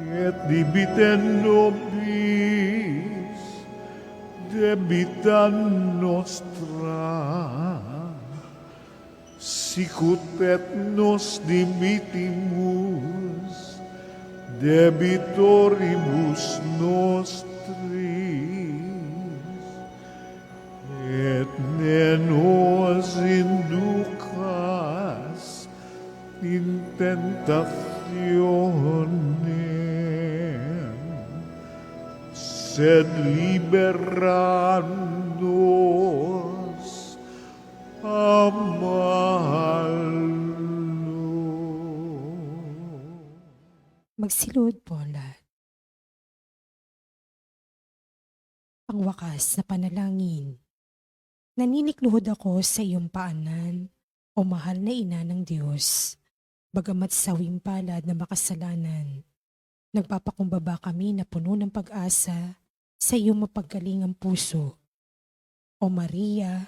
et debite nobis debita nostra, sicut et nos dimitimus debitoribus nostris, et ne nos inducas in tentationem, sed libera nos a malo. Magsilod po ang lahat. Pangwakas na panalangin. Naninikluhod ako sa iyong paanan, o mahal na ina ng Diyos. Bagamat sawing palad na makasalanan, nagpapakumbaba kami na puno ng pag-asa sa iyong mapaggalingang puso. O Maria,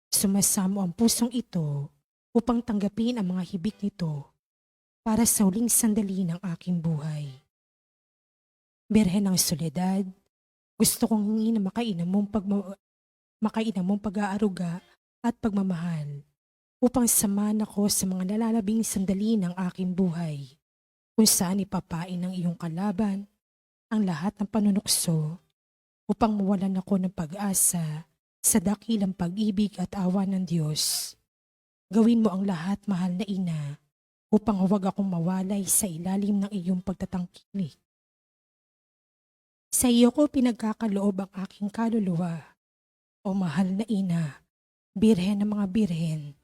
sumasamo ang pusong ito upang tanggapin ang mga hibik nito para sa huling sandali ng aking buhay. Birhen ng Soledad, gusto kong hingin na makainam mong pag-aaruga at pagmamahal upang samahan ako sa mga nalalabing sandali ng aking buhay, kung saan ipapain ng iyong kalaban ang lahat ng panunukso upang mawalan ako ng pag-asa sa dakilang pag-ibig at awa ng Diyos. Gawin mo ang lahat, mahal na ina, upang huwag akong mawalay sa ilalim ng iyong pagtatangkilik. Sa iyo ko pinagkakaloob ang aking kaluluwa, o mahal na ina, Birhen ng mga birhen,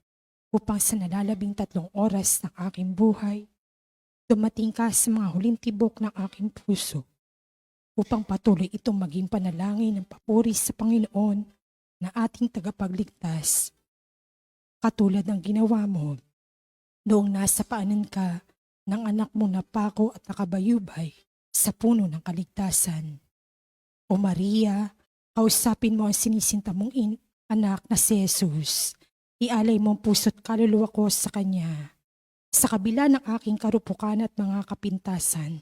upang sa nalalabing 3 oras ng aking buhay, dumating ka sa mga huling tibok ng aking puso, upang patuloy itong maging panalangin ng papuri sa Panginoon na ating tagapagligtas, katulad ng ginawa mo noong nasa paanan ka ng anak mong napako at nakabayubay sa puno ng kaligtasan. O Maria, kausapin mo ang sinisinta mong anak na si Jesus. Ialay mo ang puso't kaluluwa ko sa Kanya. Sa kabila ng aking karupukan at mga kapintasan,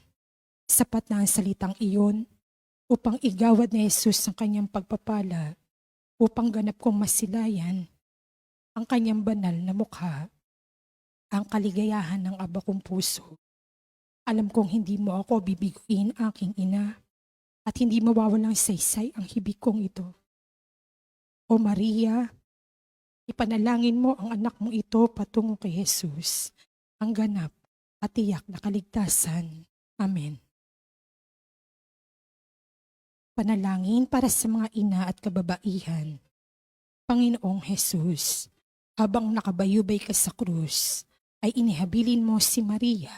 sapat na ang salitang iyon upang igawad ni Jesus ang Kanyang pagpapala, upang ganap kong masilayan ang Kanyang banal na mukha, ang kaligayahan ng aba kong puso. Alam kong hindi mo ako bibiguin, aking ina, at hindi mawawalang saysay ang hibik kong ito. O Maria, ipanalangin mo ang anak mong ito patungo kay Jesus, ang ganap at tiyak na kaligtasan. Amen. Panalangin para sa mga ina at kababaihan. Panginoong Jesus, habang nakabayubay ka sa krus, ay inihabilin mo si Maria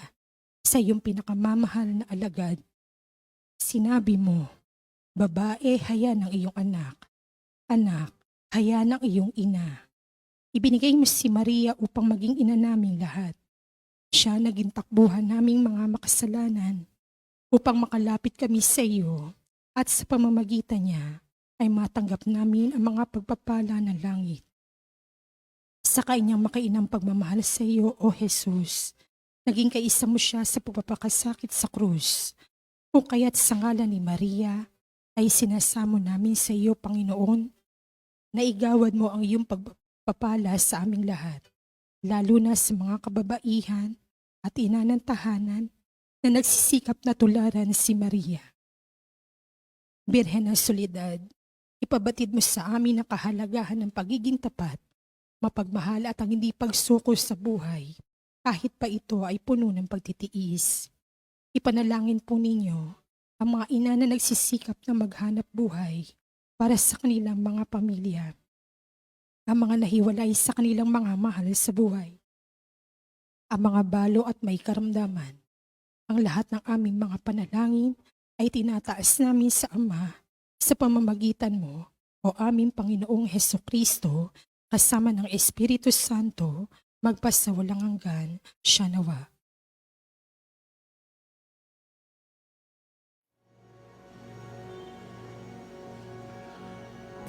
sa iyong pinakamamahal na alagad. Sinabi mo, babae, haya ng iyong anak. Anak, haya ng iyong ina. Ibinigay mo si Maria upang maging ina naming lahat. Siya naging takbuhan naming mga makasalanan upang makalapit kami sa iyo, at sa pamamagitan niya ay matanggap namin ang mga pagpapala ng langit. sa kanyang makainang pagmamahal sa iyo, O Jesus. Naging kaisa mo siya sa pagpapakasakit sa krus. Kung kaya't sa ngalan ni Maria, ay sinasamo namin sa iyo, Panginoon, na igawad mo ang iyong pagpapala sa aming lahat, lalo na sa mga kababaihan at ina ng tahanan na nagsisikap na tularan si Maria. Birhen ng Soledad, ipabatid mo sa amin ang kahalagahan ng pagiging tapat, mapagmahal at ang hindi pagsuko sa buhay, kahit pa ito ay puno ng pagtitiis. Ipanalangin po ninyo ang mga ina na nagsisikap na maghanap buhay para sa kanilang mga pamilya, ang mga nahiwalay sa kanilang mga mahal sa buhay, ang mga balo at may karamdaman. Ang lahat ng aming mga panalangin ay tinataas namin sa Ama sa pamamagitan mo, o aming Panginoong Hesukristo, kasama ng Espiritu Santo, magpasawalang hanggan, siya nawa.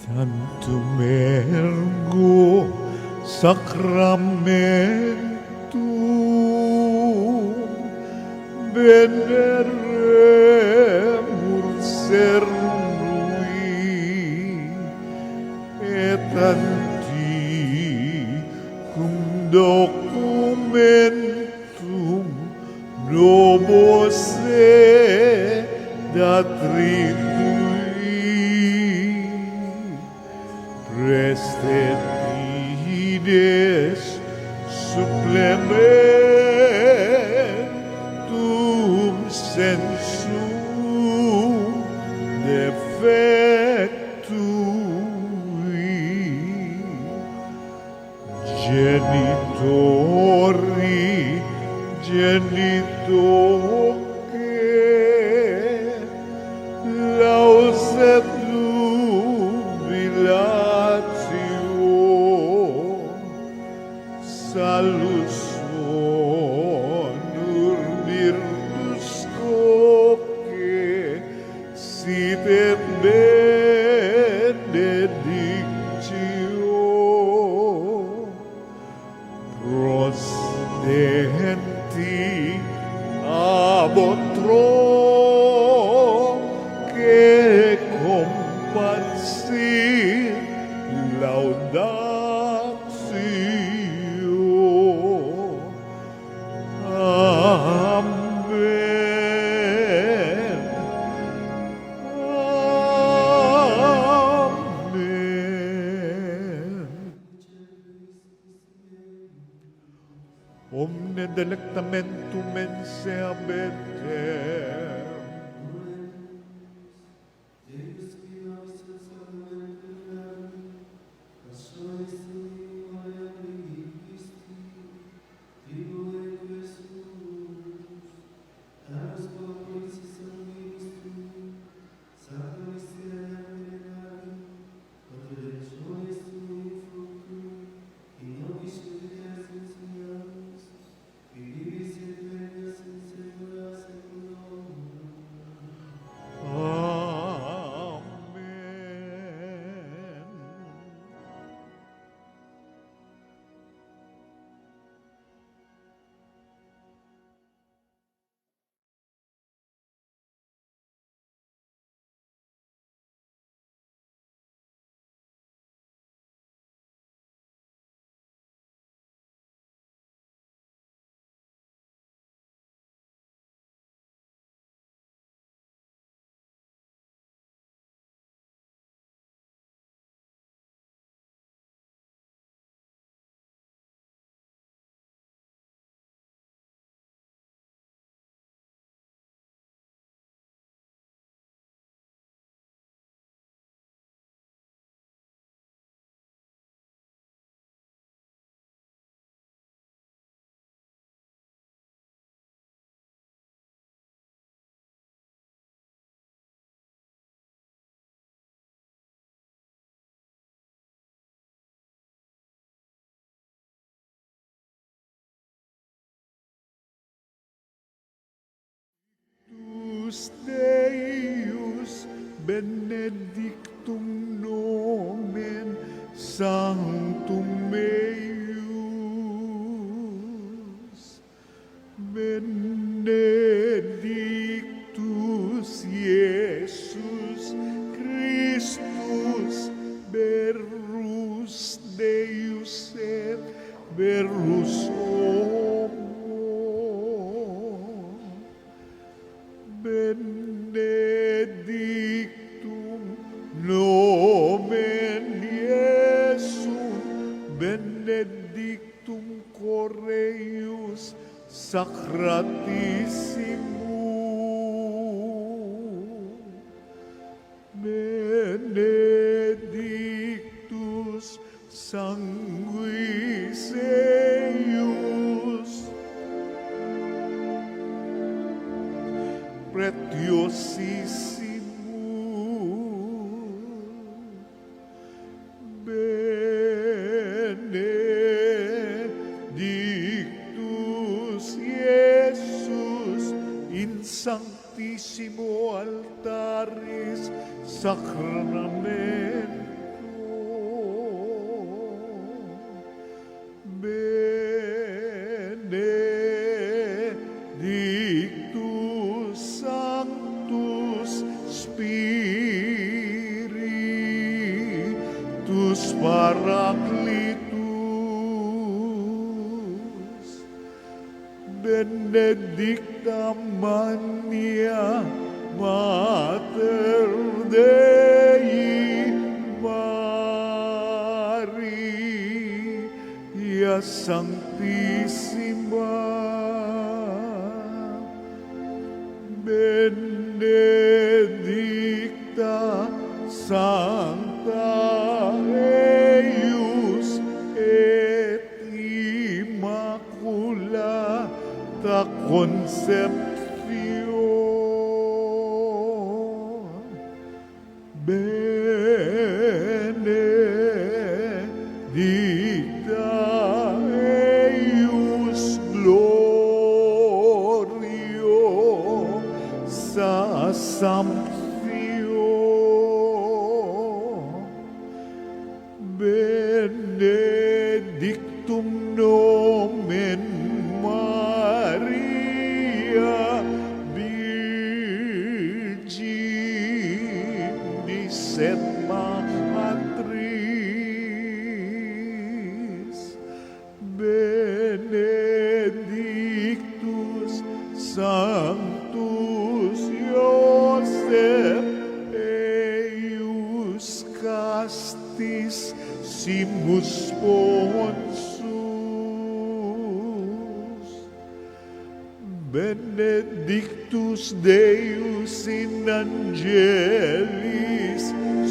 Tantum ergo sacramentum veneremur cernui et antiquum documentum nomos datritui Prestetides supplementum sensum defectui genitoque lauset nubilatio salus honor virtus coque sit et benedictio prosdenti abotro che compassit laudatio. Amen. Amen. Omne delectamentum mense abetem. Amen. Deus Deus benedictum nomen sanctum eius Jesus Christus, Berus Deus et Berus homo, benedictum nomen Iesum, benedictum Coreus Sacratissimum, benedictus sanguis eius, pretiosissimum, benedictus Iesus in sanctissimo altaris sacramento, benedictus sanctus Spiritus Paraclitus, benedicta Mania Mater Dei Maria Sanctissima, benedicta Sancta eius et Immaculata Conception, benedicta eius glorio Assumption, benedictum nomen Maria Virginis et Matris, benedictus Sanctus Iosef eius castis simus sponsus, benedictus Deus in angelis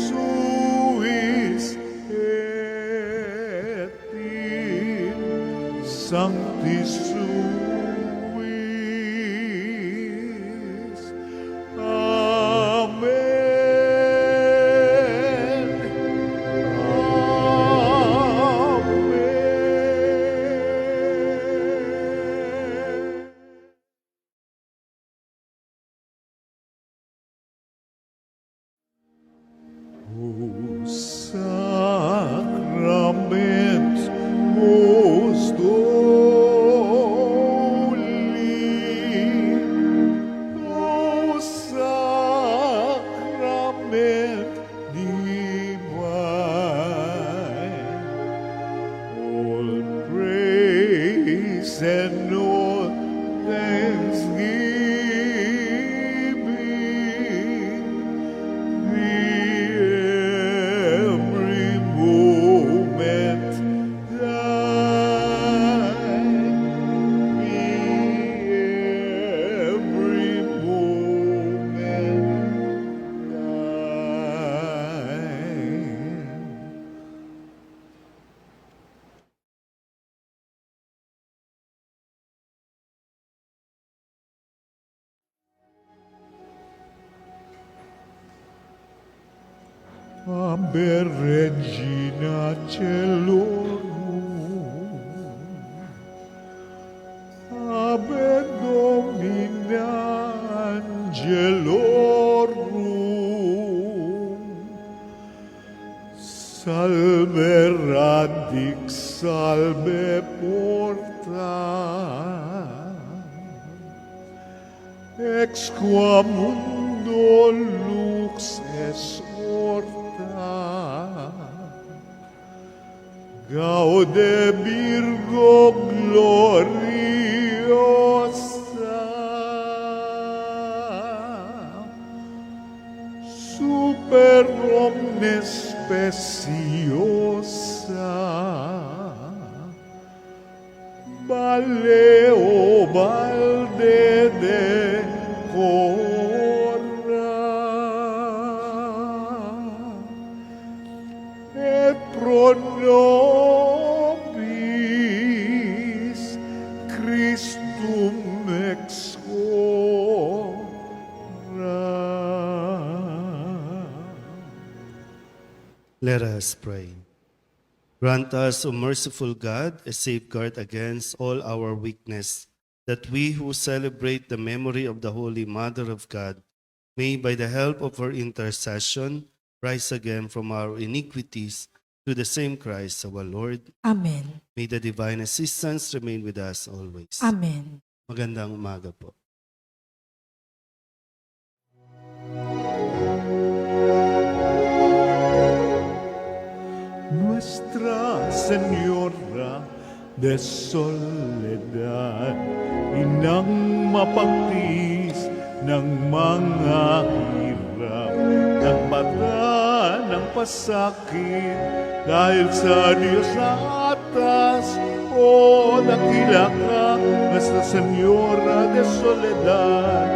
suis et in sanctis suis. Amen. Amen. O sacrament most holy, O sacrament divine, all praise and all thanksgiving be every moment thine, be every moment thine. Ave Regina Celorum, Ave Domina Angelorum, Salve Radix, Salve Porta, Ex qua mundi dolux exhorta. Gaude Virgo gloriosa, super omnes speciosa, Valeo valde de cora, et pro nobis Christum ex ora. Let us pray. Grant us, O merciful God, a safeguard against all our weakness, that we who celebrate the memory of the Holy Mother of God may, by the help of her intercession, rise again from our iniquities through the same Christ our Lord. Amen. May the divine assistance remain with us always. Amen. Magandang umaga po. Nuestra Señora de Soledad, inang mapagtis ng mga hirap, nagmata ng pasakit dahil sa Diyos na atas. O dakila ka, Nuestra Señora de Soledad,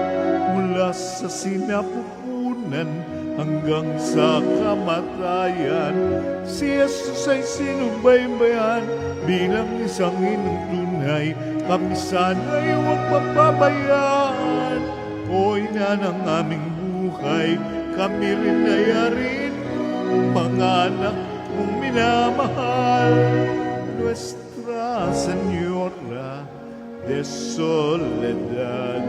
mula sa sinapupunan hanggang sa kamatayan, si Jesus ay sinubaybayan bilang isang inong tunay. Kami sana'y huwag papabayaan. O ina ng aming buhay, kami rin ay arin mga anak mong minamahal. Nuestra Señora de Soledad,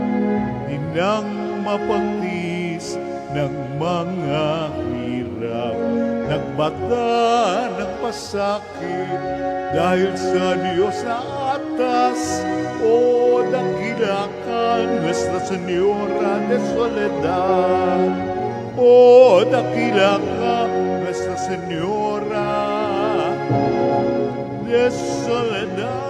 inang mapagtis ng mga hirap, nagbata ng pasakit dahil sa Diyos na atas. O dakila ka, Nuestra Señora de Soledad. O dakila ka, Nuestra Señora de Soledad.